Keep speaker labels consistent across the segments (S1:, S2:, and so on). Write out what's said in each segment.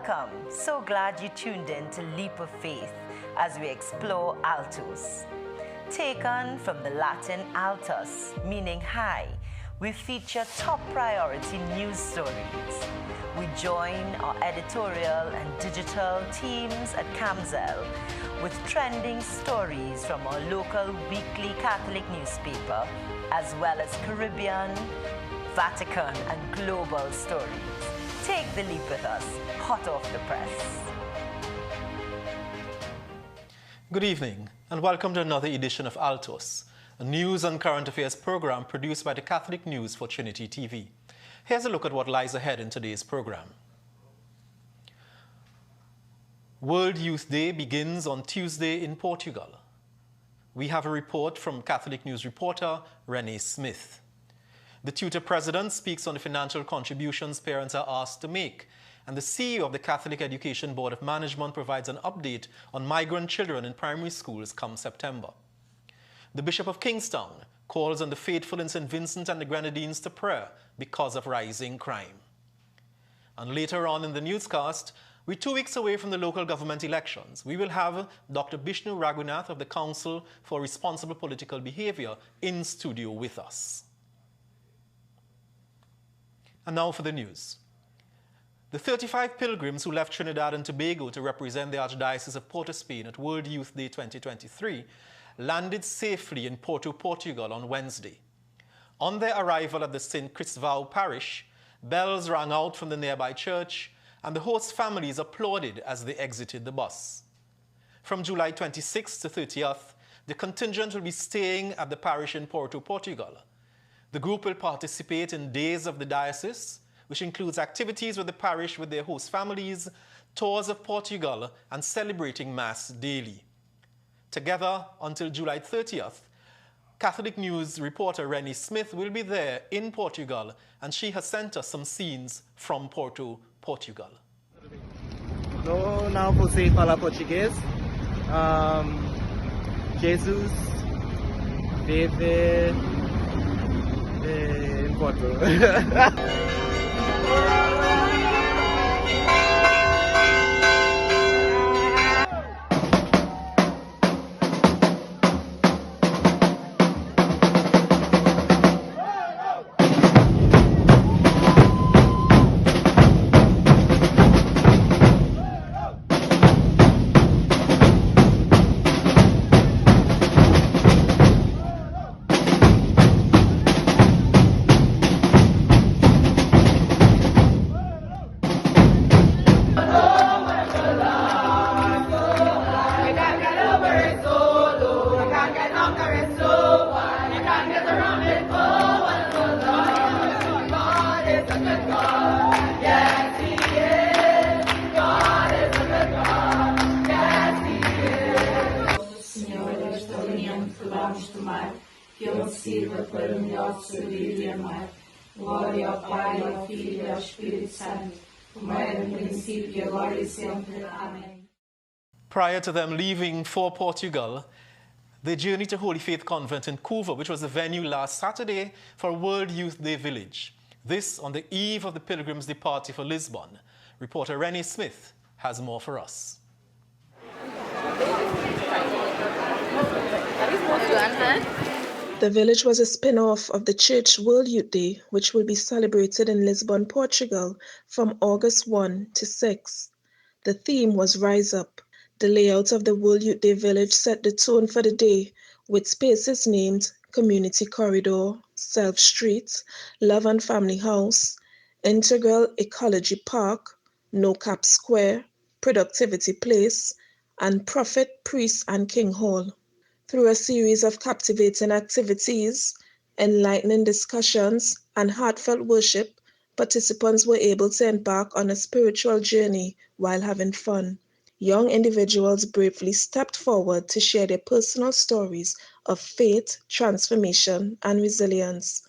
S1: Welcome. So glad you tuned in to Leap of Faith as we explore Altos. Taken from the Latin altus, meaning high, we feature top priority news stories. We join our editorial and digital teams at Camzel with trending stories from our local weekly Catholic newspaper, as well as Caribbean, Vatican, and global stories. Take the leap with us, hot off the press.
S2: Good evening, and welcome to another edition of Altos, a news and current affairs program produced by the Catholic News for Trinity TV. Here's a look at what lies ahead in today's program. World Youth Day begins on Tuesday in Portugal. We have a report from Catholic News reporter Renee Smith. The tutor president speaks on the financial contributions parents are asked to make, and the CEO of the Catholic Education Board of Management provides an update on migrant children in primary schools come September. The Bishop of Kingstown calls on the faithful in St. Vincent and the Grenadines to prayer because of rising crime. And later on in the newscast, we're 2 weeks away from the local government elections. We will have Dr. Bishnu Raghunath of the Council for Responsible Political Behavior in studio with us. And now for the news. The 35 pilgrims who left Trinidad and Tobago to represent the Archdiocese of Port of Spain at World Youth Day 2023 landed safely in Porto, Portugal on Wednesday. On their arrival at the St. Cristóvão parish, bells rang out from the nearby church and the host families applauded as they exited the bus. From July 26th to 30th, the contingent will be staying at the parish in Porto, Portugal. The group will participate in Days of the Diocese, which includes activities with the parish with their host families, tours of Portugal, and celebrating Mass daily. Together, until July 30th, Catholic News reporter Rennie Smith will be there in Portugal, and she has sent us some scenes from Porto, Portugal.
S3: Não sei falar português. Jesus vive em Porto.
S4: Que eu sirva para melhor servir e amar. Glória ao Pai, ao Filho e ao Espírito Santo, como era no princípio, agora e sempre. Amém.
S2: Prior to them leaving for Portugal, they journeyed to Holy Faith Convent in Couva, which was the venue last Saturday for World Youth Day Village. This on the eve of the pilgrims' departure for Lisbon. Reporter Rennie Smith has more for us.
S5: The village was a spin-off of the Church World Youth Day, which will be celebrated in Lisbon, Portugal from August 1 to 6. The theme was Rise Up. The layout of the World Youth Day village set the tone for the day, with spaces named Community Corridor, Self Street, Love and Family House, Integral Ecology Park, No Cap Square, Productivity Place, and Prophet, Priest and King Hall. Through a series of captivating activities, enlightening discussions, and heartfelt worship, participants were able to embark on a spiritual journey while having fun. Young individuals bravely stepped forward to share their personal stories of faith, transformation, and resilience.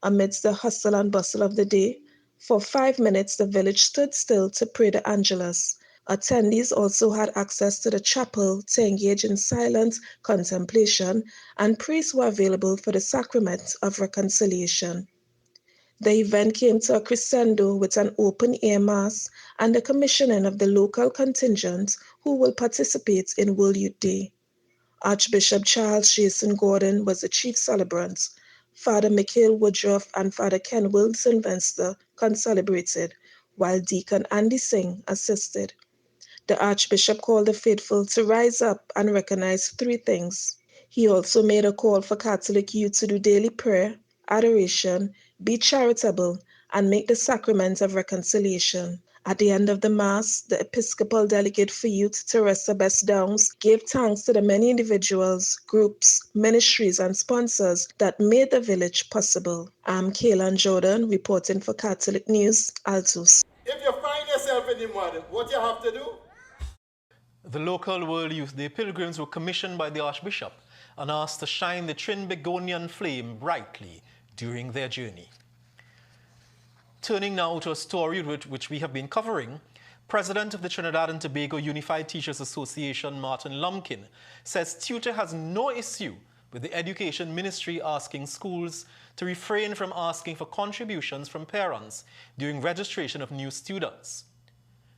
S5: Amidst the hustle and bustle of the day, for 5 minutes the village stood still to pray the Angelus. Attendees also had access to the chapel to engage in silent contemplation, and priests were available for the sacrament of reconciliation. The event came to a crescendo with an open-air mass and the commissioning of the local contingent who will participate in World Youth Day. Archbishop Charles Jason Gordon was the chief celebrant. Father Mikhail Woodruff and Father Ken Sylvester concelebrated, while Deacon Andy Singh assisted. The Archbishop called the faithful to rise up and recognize three things. He also made a call for Catholic youth to do daily prayer, adoration, be charitable, and make the sacrament of reconciliation. At the end of the Mass, the Episcopal Delegate for Youth, Teresa Best Downs, gave thanks to the many individuals, groups, ministries, and sponsors that made the village possible. I'm Kaylan Jordan, reporting for Catholic News, Altos.
S6: If you find yourself in the mud, what you have to do?
S2: The local World Youth Day pilgrims were commissioned by the Archbishop and asked to shine the Trinbagonian flame brightly during their journey. Turning now to a story which we have been covering, President of the Trinidad and Tobago Unified Teachers Association, Martin Lumpkin, says tutor has no issue with the Education Ministry asking schools to refrain from asking for contributions from parents during registration of new students.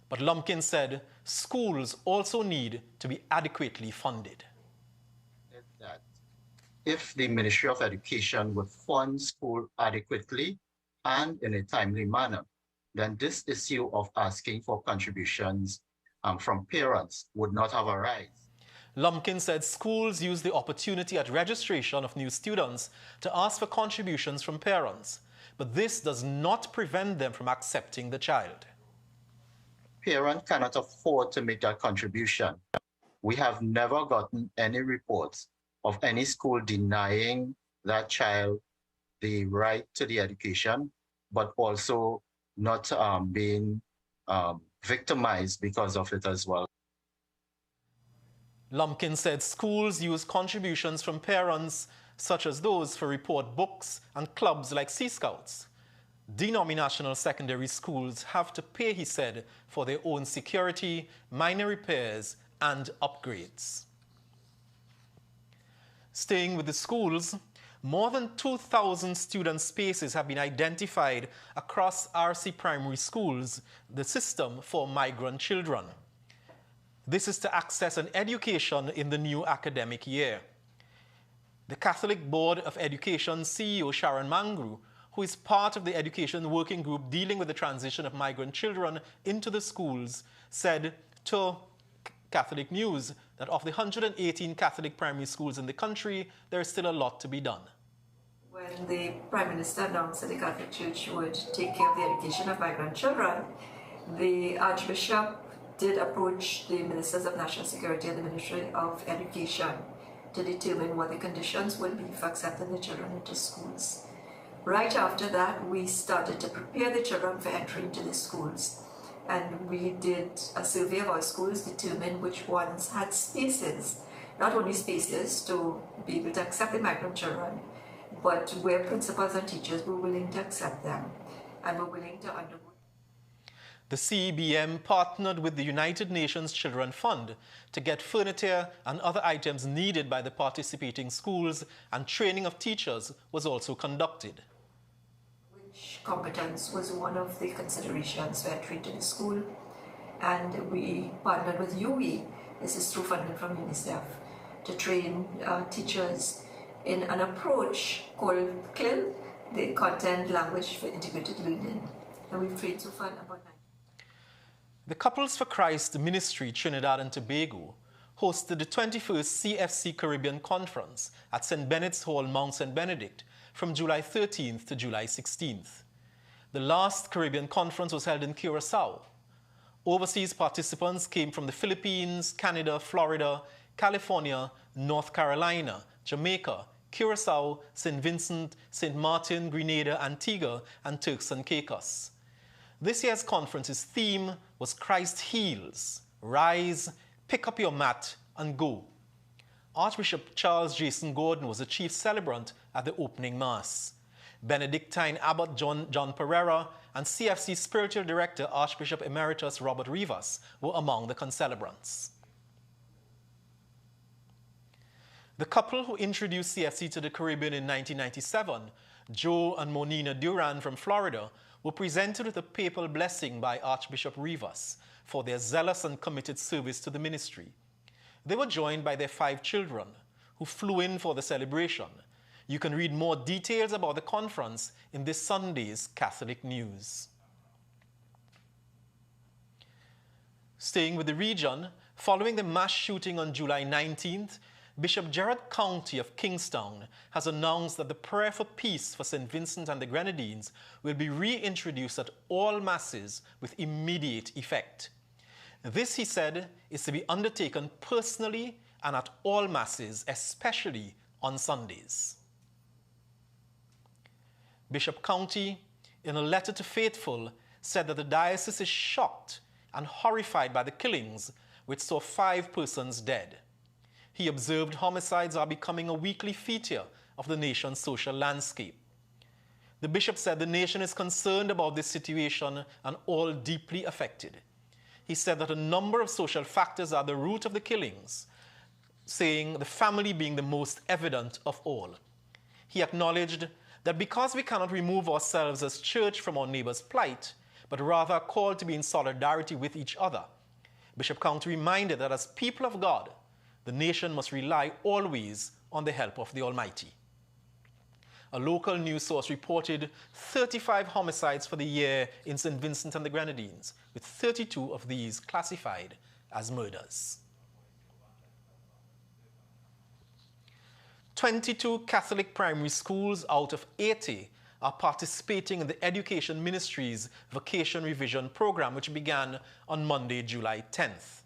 S2: But Lumpkin said schools also need to be adequately funded.
S7: That if the Ministry of Education would fund school adequately and in a timely manner, then this issue of asking for contributions from parents would not have arisen.
S2: Lumpkin said schools use the opportunity at registration of new students to ask for contributions from parents, but this does not prevent them from accepting the child.
S7: Parents cannot afford to make that contribution. We have never gotten any reports of any school denying that child the right to the education, but also not being victimized because of it as well.
S2: Lumpkin said schools use contributions from parents, such as those for report books and clubs like Sea Scouts. Denominational secondary schools have to pay, he said, for their own security, minor repairs, and upgrades. Staying with the schools, more than 2,000 student spaces have been identified across RC primary schools, the system for migrant children. This is to access an education in the new academic year. The Catholic Board of Education CEO Sharon Mangru, who is part of the education working group dealing with the transition of migrant children into the schools, said to Catholic News that of the 118 Catholic primary schools in the country, there is still a lot to be done.
S8: When the Prime Minister announced that the Catholic Church would take care of the education of migrant children, the Archbishop did approach the Ministers of National Security and the Ministry of Education to determine what the conditions would be for accepting the children into schools. Right after that, we started to prepare the children for entry into the schools. And we did a survey of our schools, determined which ones had spaces, not only spaces to be able to accept the migrant children, but where principals and teachers were willing to accept them and were willing to undergo.
S2: The CEBM partnered with the United Nations Children Fund to get furniture and other items needed by the participating schools, and training of teachers was also conducted.
S8: Which competence was one of the considerations for entry to the school, and we partnered with UE, this is through funding from UNICEF, to train teachers in an approach called CLIL, the Content Language for Integrated Learning, and we've trained so far about 9.
S2: The Couples for Christ Ministry Trinidad and Tobago hosted the 21st CFC Caribbean Conference at St. Bennett's Hall, Mount St. Benedict from July 13th to July 16th. The last Caribbean conference was held in Curacao. Overseas participants came from the Philippines, Canada, Florida, California, North Carolina, Jamaica, Curacao, St. Vincent, St. Martin, Grenada, Antigua, and Turks and Caicos. This year's conference's theme was Christ Heals, Rise, Pick Up Your Mat, and Go. Archbishop Charles Jason Gordon was the chief celebrant at the opening Mass. Benedictine Abbot John Pereira and CFC Spiritual Director Archbishop Emeritus Robert Rivas were among the concelebrants. The couple who introduced CFC to the Caribbean in 1997, Joe and Monina Duran from Florida, were presented with a papal blessing by Archbishop Rivas for their zealous and committed service to the ministry. They were joined by their 5 children, who flew in for the celebration. You can read more details about the conference in this Sunday's Catholic News. Staying with the region, following the mass shooting on July 19th, Bishop Gerard County of Kingstown has announced that the prayer for peace for St. Vincent and the Grenadines will be reintroduced at all masses with immediate effect. This, he said, is to be undertaken personally and at all masses, especially on Sundays. Bishop County, in a letter to faithful, said that the diocese is shocked and horrified by the killings, which saw 5 persons dead. He observed homicides are becoming a weekly feature of the nation's social landscape. The bishop said the nation is concerned about this situation and all deeply affected. He said that a number of social factors are the root of the killings, saying the family being the most evident of all. He acknowledged that because we cannot remove ourselves as church from our neighbor's plight, but rather are called to be in solidarity with each other, Bishop County reminded that as people of God, the nation must rely always on the help of the Almighty. A local news source reported 35 homicides for the year in St. Vincent and the Grenadines, with 32 of these classified as murders. 22 Catholic primary schools out of 80 are participating in the Education Ministry's Vacation Revision Program, which began on Monday, July 10th.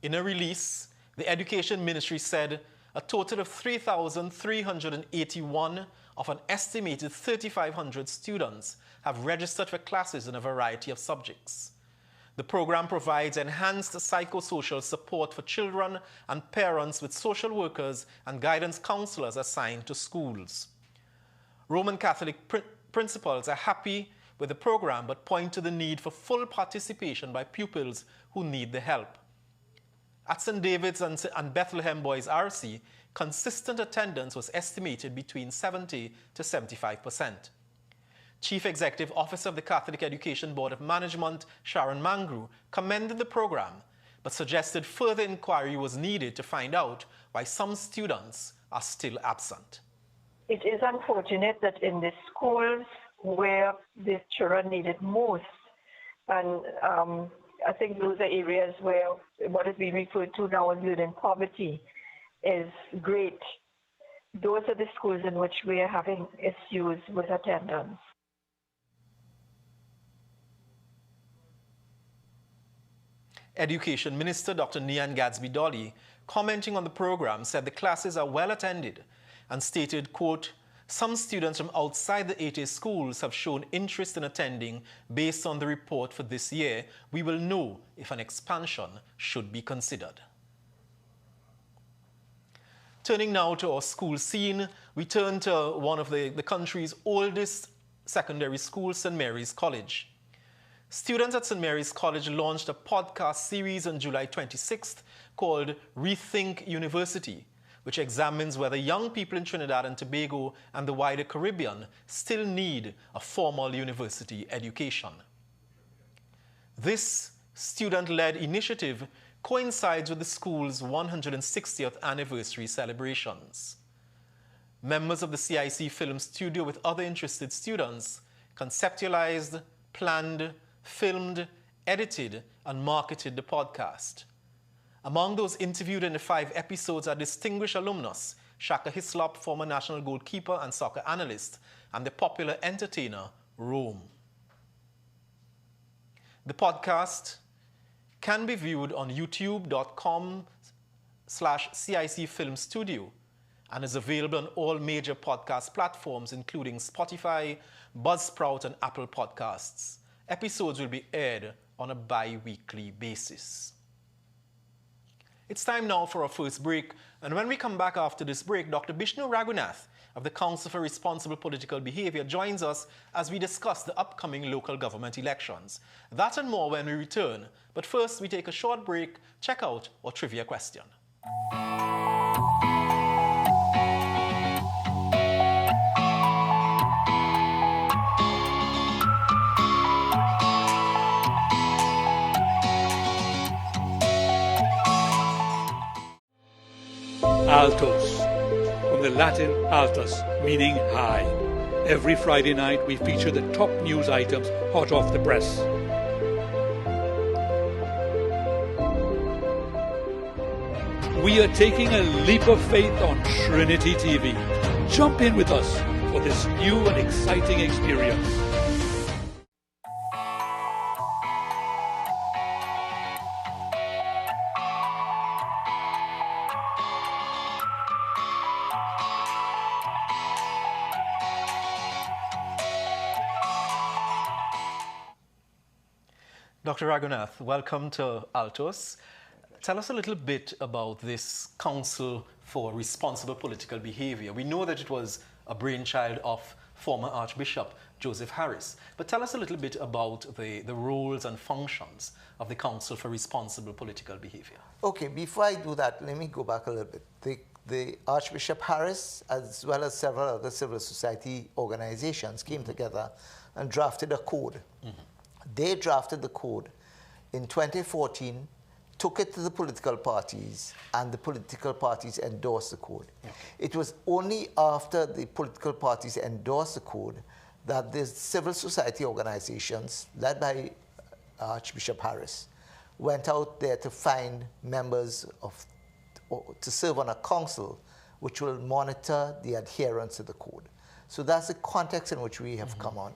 S2: In a release, the Education Ministry said a total of 3,381 of an estimated 3,500 students have registered for classes in a variety of subjects. The program provides enhanced psychosocial support for children and parents with social workers and guidance counselors assigned to schools. Roman Catholic principals are happy with the program but point to the need for full participation by pupils who need the help. At St. David's and Bethlehem Boys RC, consistent attendance was estimated between 70 to 75%. Chief Executive Officer of the Catholic Education Board of Management, Sharon Mangru, commended the program, but suggested further inquiry was needed to find out why some students are still absent.
S9: It is unfortunate that in the schools where the children need it most, and I think those are areas where what is being referred to now as learning poverty is great. Those are the schools in which we are having issues with attendance.
S2: Education Minister Dr. Nian Gadsby-Dolly, commenting on the program, said the classes are well attended and stated, quote, "Some students from outside the 8A schools have shown interest in attending. Based on the report for this year, we will know if an expansion should be considered." Turning now to our school scene, we turn to one of the country's oldest secondary schools, St. Mary's College. Students at St. Mary's College launched a podcast series on July 26th called Rethink University, which examines whether young people in Trinidad and Tobago and the wider Caribbean still need a formal university education. This student-led initiative coincides with the school's 160th anniversary celebrations. Members of the CIC Film Studio with other interested students conceptualized, planned, filmed, edited, and marketed the podcast. Among those interviewed in the 5 episodes are distinguished alumnus Shaka Hislop, former national goalkeeper and soccer analyst, and the popular entertainer Rome. The podcast can be viewed on youtube.com/CIC Film Studio and is available on all major podcast platforms, including Spotify, Buzzsprout, and Apple Podcasts. Episodes will be aired on a bi-weekly basis. It's time now for our first break, and when we come back after this break, Dr. Bishnu Raghunath of the Council for Responsible Political Behavior joins us as we discuss the upcoming local government elections. That and more when we return, but first we take a short break, check out our trivia question.
S10: Altos, from the Latin altus, meaning high. Every Friday night we feature the top news items hot off the press. We are taking a leap of faith on Trinity TV. Jump in with us for this new and exciting experience.
S2: Dr. Raghunath, welcome to Altos. Tell us a little bit about this Council for Responsible Political Behavior. We know that it was a brainchild of former Archbishop Joseph Harris, but tell us a little bit about the roles and functions of the Council for Responsible Political Behavior.
S11: Okay, before I do that, let me go back a little bit. The Archbishop Harris, as well as several other civil society organizations, came together and drafted a code. They drafted the code in 2014, took it to the political parties, and the political parties endorsed the code. Okay. It was only after the political parties endorsed the code that the civil society organizations, led by Archbishop Harris, went out there to find members to serve on a council which will monitor the adherence to the code. So that's the context in which we have come on.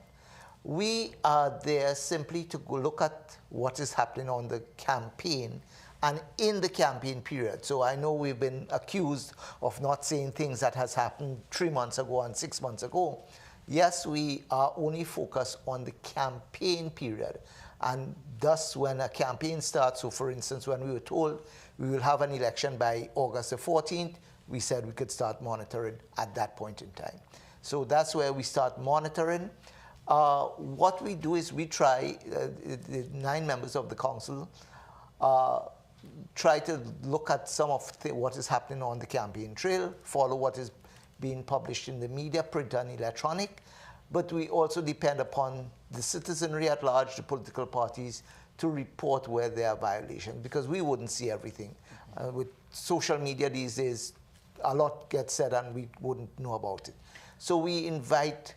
S11: We are there simply to go look at what is happening on the campaign and in the campaign period. So I know we've been accused of not saying things that has happened 3 months ago and 6 months ago. Yes, we are only focused on the campaign period. And thus, when a campaign starts, so for instance, when we were told we will have an election by August the 14th, we said we could start monitoring at that point in time. So that's where we start monitoring. What we do is we try, the 9 members of the council, try to look at some of what is happening on the campaign trail, follow what is being published in the media, print and electronic, but we also depend upon the citizenry at large, the political parties, to report where there are violations, because we wouldn't see everything. With social media these days, a lot gets said and we wouldn't know about it. So we invite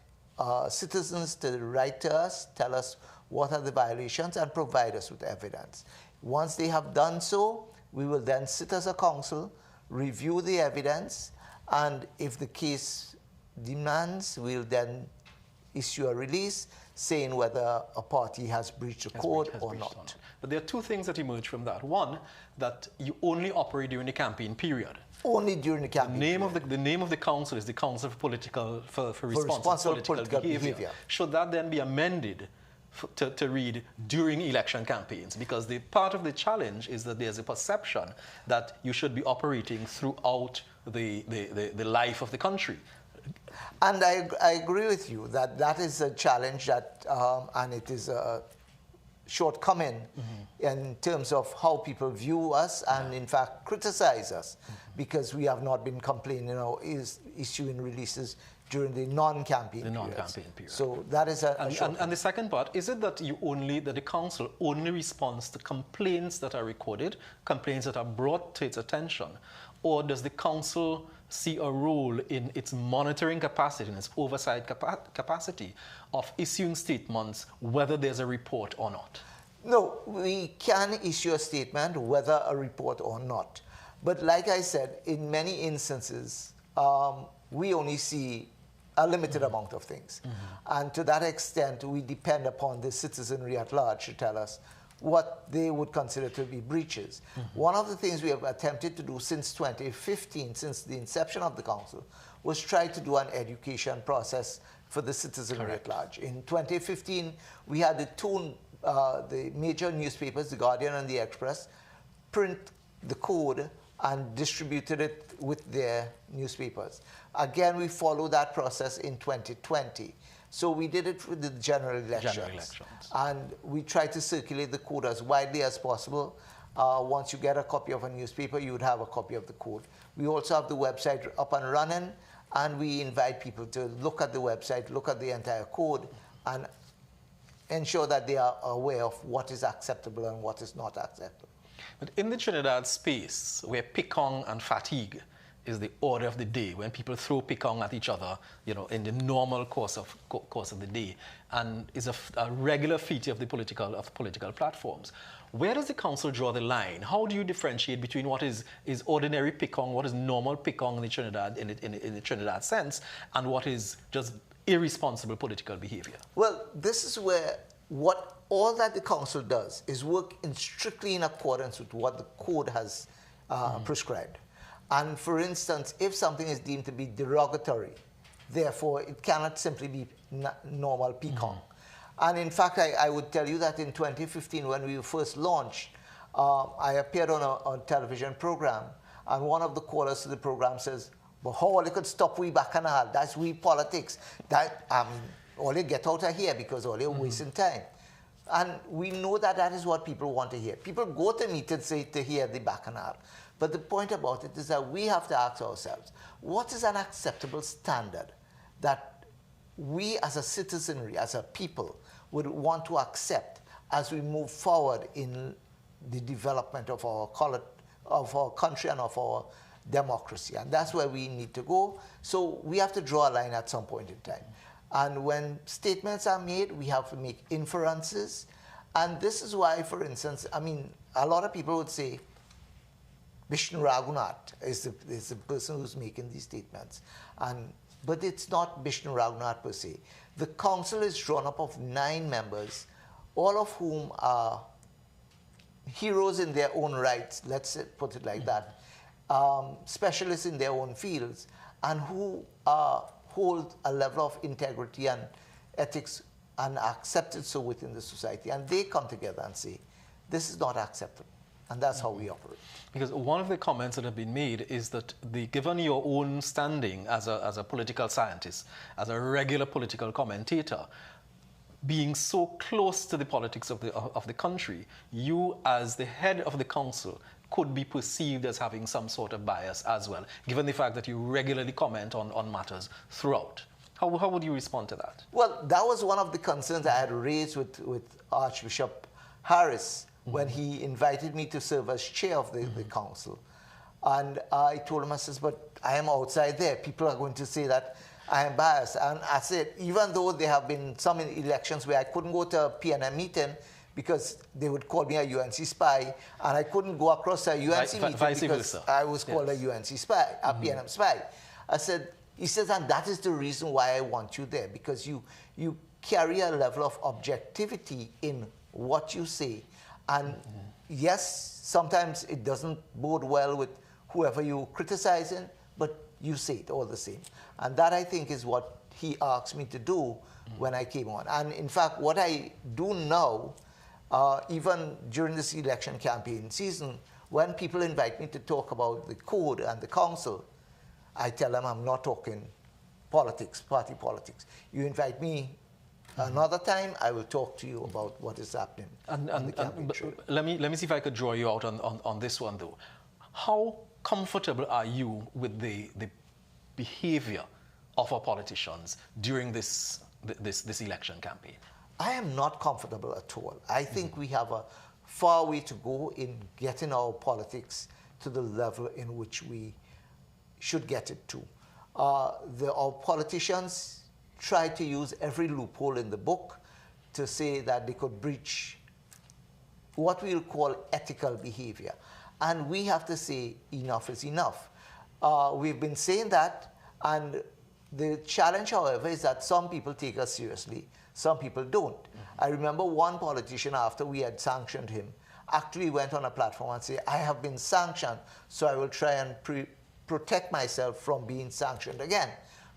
S11: citizens to write to us, tell us what are the violations, and provide us with evidence. Once they have done so, we will then sit as a council, review the evidence, and if the case demands, we'll then issue a release saying whether a party has breached the code or not.
S2: But there are 2 things that emerge from that. One, that you only operate during the campaign period.
S11: Only during the campaign
S2: The name of the council is the Council for Responsible Political Behavior. Should that then be amended to read during election campaigns? Because the part of the challenge is that there's a perception that you should be operating throughout the life of the country.
S11: And I agree with you that that is a challenge that, and it is a shortcoming in terms of how people view us and in fact criticize us, because we have not been complaining or issuing releases during the non-campaign period. So that is
S2: and the second part, is it that the council only responds to complaints that are recorded, complaints that are brought to its attention, or does the council see a role in its monitoring capacity, in its oversight capacity of issuing statements whether there's a report or not?
S11: No, we can issue a statement whether a report or not. But like I said, in many instances, we only see a limited amount of things. And to that extent, we depend upon the citizenry at large to tell us what they would consider to be breaches. One of the things we have attempted to do since 2015, since the inception of the council, was try to do an education process for the citizenry at large. In 2015, we had the major newspapers, The Guardian and The Express, print the code and distributed it with their newspapers. Again, we followed that process in 2020. So we did it with the general elections. And we tried to circulate the code as widely as possible. Once you get a copy of a newspaper, you would have a copy of the code. We also have the website up and running, and we invite people to look at the website, look at the entire code, and ensure that they are aware of what is acceptable and what is not acceptable.
S2: But in the Trinidad space, where picong and fatigue is the order of the day, when people throw pikong at each other, you know, in the normal course of the day, and is a regular feature of the political platforms. Where does the council draw the line? How do you differentiate between what is ordinary pikong, what is normal pikong in the Trinidad in the Trinidad sense, and what is just irresponsible political behavior?
S11: Well, this is where all that the council does is work strictly in accordance with what the code has prescribed. And for instance, if something is deemed to be derogatory, therefore it cannot simply be normal pikong. And in fact, I would tell you that in 2015, when we first launched, I appeared on a television program, and one of the callers to the program says, "But how they could stop we bacchanal? That's we politics. That all you get out of here because all you're wasting time." And we know that that is what people want to hear. People go to meetings to hear the bacchanal. But the point about it is that we have to ask ourselves, what is an acceptable standard that we as a citizenry, as a people, would want to accept as we move forward in the development of our country and of our democracy? And that's where we need to go. So we have to draw a line at some point in time. And when statements are made, we have to make inferences. And this is why, for instance, I mean, a lot of people would say, Vishnu Raghunath is the person who's making these statements. But it's not Vishnu Raghunath per se. The council is drawn up of 9 members, all of whom are heroes in their own rights, let's put it like that, specialists in their own fields, and who hold a level of integrity and ethics and are accepted so within the society. And they come together and say, this is not acceptable. And that's how we operate.
S2: Because one of the comments that have been made is that given your own standing as a political scientist, as a regular political commentator, being so close to the politics of the country, you as the head of the council could be perceived as having some sort of bias as well, given the fact that you regularly comment on matters throughout. How would you respond to that?
S11: Well, that was one of the concerns I had raised with Archbishop Harris when he invited me to serve as chair of the council. And I told him, I says, but I am outside there. People are going to say that I am biased. And I said, even though there have been some elections where I couldn't go to a PNM meeting because they would call me a UNC spy, and I couldn't go across a UNC meeting because I was called a UNC spy, a PNM spy. He says, and that is the reason why I want you there, because you carry a level of objectivity in what you say. And yes, sometimes it doesn't bode well with whoever you're criticizing, but you say it all the same. And that, I think, is what he asked me to do when I came on. And in fact, what I do now, even during this election campaign season, when people invite me to talk about the code and the council, I tell them I'm not talking politics, party politics. You invite me another time, I will talk to you about what is happening.
S2: Let me see if I could draw you out on this one, though. How comfortable are you with the behavior of our politicians during this election campaign?
S11: I am not comfortable at all. I think we have a far way to go in getting our politics to the level in which we should get it to. Our politicians try to use every loophole in the book to say that they could breach what we'll call ethical behavior. And we have to say enough is enough. We've been saying that, and the challenge, however, is that some people take us seriously, some people don't. I remember one politician, after we had sanctioned him, actually went on a platform and said, I have been sanctioned, so I will try and protect myself from being sanctioned again.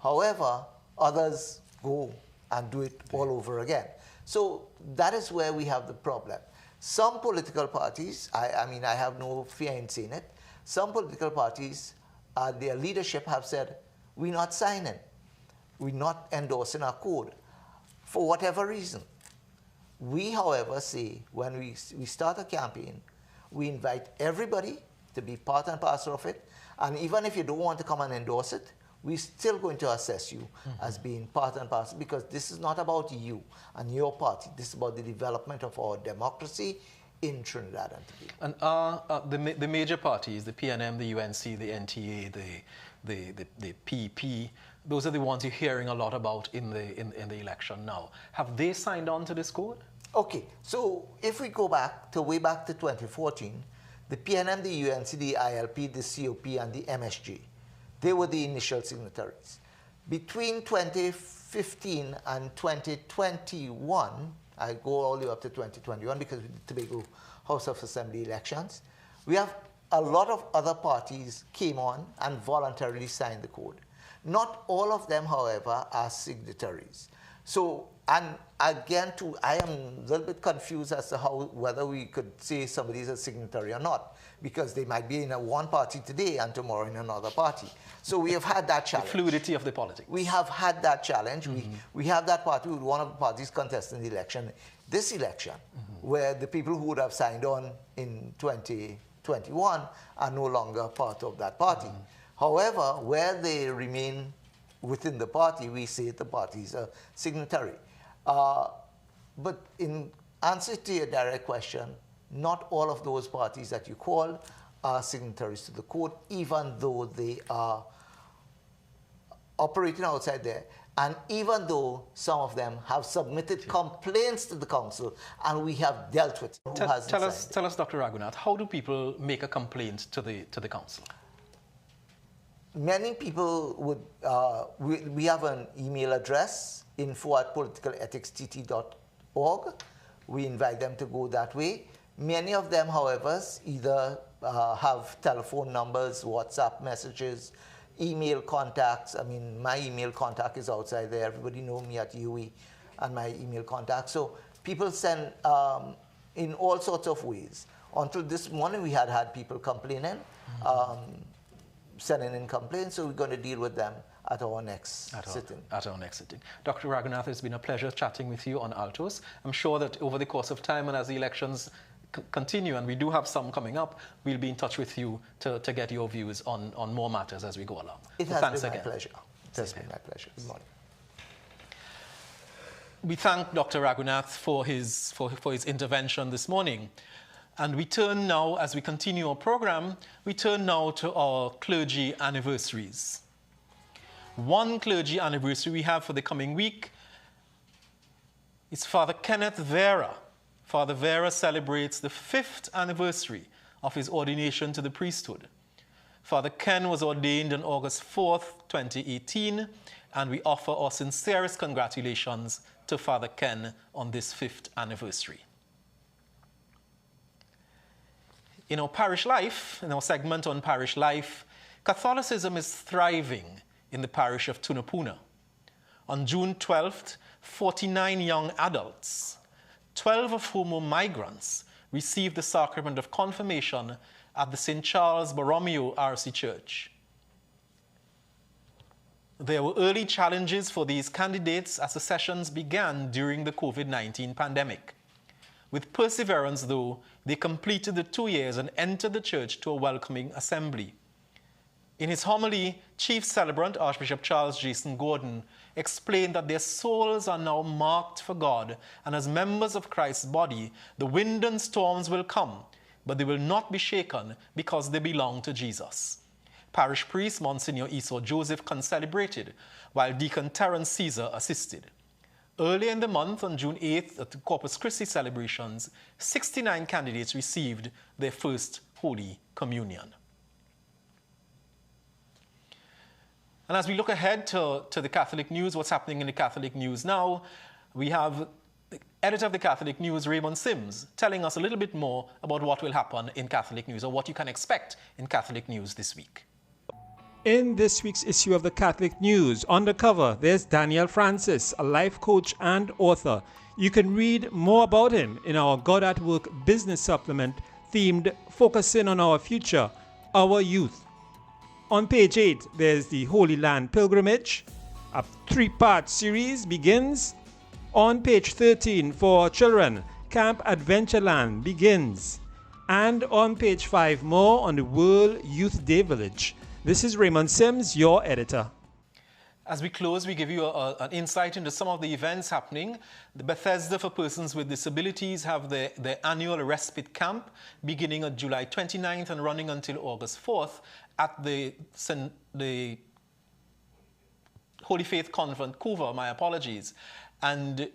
S11: However, others go and do it all over again. So that is where we have the problem. Some political parties, I mean, I have no fear in saying it, some political parties, their leadership have said, we're not signing, we're not endorsing our code, for whatever reason. We, however, say when we start a campaign, we invite everybody to be part and parcel of it, and even if you don't want to come and endorse it, we're still going to assess you as being part and parcel, because this is not about you and your party. This is about the development of our democracy in Trinidad and Tobago.
S2: And the major parties, the PNM, the UNC, the NTA, the PP, those are the ones you're hearing a lot about in the election now. Have they signed on to this code?
S11: Okay, so if we go way back to 2014, the PNM, the UNC, the ILP, the COP, and the MSG, they were the initial signatories. Between 2015 and 2021, I go all the way up to 2021 because we did Tobago House of Assembly elections, we have a lot of other parties came on and voluntarily signed the code. Not all of them, however, are signatories. So, and again, I am a little bit confused as to whether we could say somebody is a signatory or not, because they might be in one party today and tomorrow in another party. So we have had that challenge.
S2: The fluidity of the politics.
S11: We have had that challenge. We have that party with one of the parties contesting the election, this election, where the people who would have signed on in 2021 are no longer part of that party. However, where they remain within the party, we say the party is a signatory. But in answer to your direct question, not all of those parties that you call are signatories to the code, even though they are operating outside there, and even though some of them have submitted complaints to the council, and we have dealt with it.
S2: Tell us, Dr. Raghunath, how do people make a complaint to the council?
S11: Many people would, we have an email address, info@politicalethicst.org. We invite them to go that way. Many of them, however, either have telephone numbers, WhatsApp messages, email contacts. I mean, my email contact is outside there. Everybody knows me at UE and my email contact. So people send in all sorts of ways. Until this morning, we had people complaining, sending in complaints, so we're going to deal with them at our next sitting.
S2: At our next sitting. Dr. Raghunath, it's been a pleasure chatting with you on Altos. I'm sure that over the course of time and as the elections continue, and we do have some coming up, we'll be in touch with you to get your views on more matters as we go along.
S11: It has been my pleasure. It has been my pleasure. Good morning.
S2: We thank Dr. Raghunath for his intervention this morning. And we turn now, as we continue our program, we turn now to our clergy anniversaries. One clergy anniversary we have for the coming week is Father Kenneth Vera. Father Vera celebrates the 5th anniversary of his ordination to the priesthood. Father Ken was ordained on August 4th, 2018, and we offer our sincerest congratulations to Father Ken on this 5th anniversary. In our parish life, in our segment on parish life, Catholicism is thriving in the parish of Tunapuna. On June 12th, 49 young adults, 12 of whom were migrants, received the sacrament of confirmation at the St. Charles Borromeo RC Church. There were early challenges for these candidates as the sessions began during the COVID-19 pandemic. With perseverance, though, they completed the 2 years and entered the church to a welcoming assembly. In his homily, Chief Celebrant Archbishop Charles Jason Gordon explained that their souls are now marked for God, and as members of Christ's body, the wind and storms will come, but they will not be shaken because they belong to Jesus. Parish priest Monsignor Esau Joseph concelebrated, while Deacon Terence Caesar assisted. Earlier in the month, on June 8th, at the Corpus Christi celebrations, 69 candidates received their first Holy Communion. And as we look ahead to the Catholic news, what's happening in the Catholic news now, we have the editor of the Catholic News, Raymond Sims, telling us a little bit more about what will happen in Catholic news, or what you can expect in Catholic news this week.
S12: In this week's issue of the Catholic News, on the cover, there's Daniel Francis, a life coach and author. You can read more about him in our God at Work business supplement themed focusing on our future, our youth. On page 8, there's the Holy Land Pilgrimage. A 3-part series begins. On page 13, for children, Camp Adventureland begins. And on page 5, more on the World Youth Day Village. This is Raymond Sims, your editor.
S2: As we close, we give you an insight into some of the events happening. The Bethesda for Persons with Disabilities have their annual respite camp beginning on July 29th and running until August 4th at the Holy Faith Convent, Couva, my apologies. And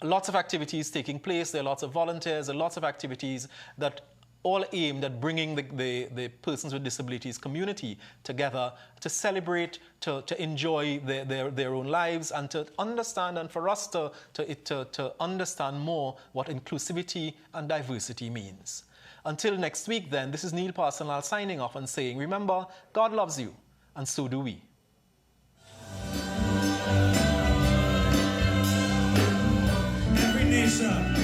S2: lots of activities taking place. There are lots of volunteers, there are lots of activities that all aimed at bringing the persons with disabilities community together to celebrate, to enjoy their own lives, and to understand, and for us to understand more what inclusivity and diversity means. Until next week then, this is Neil Parsonal signing off and saying, remember, God loves you, and so do we.
S13: Every nation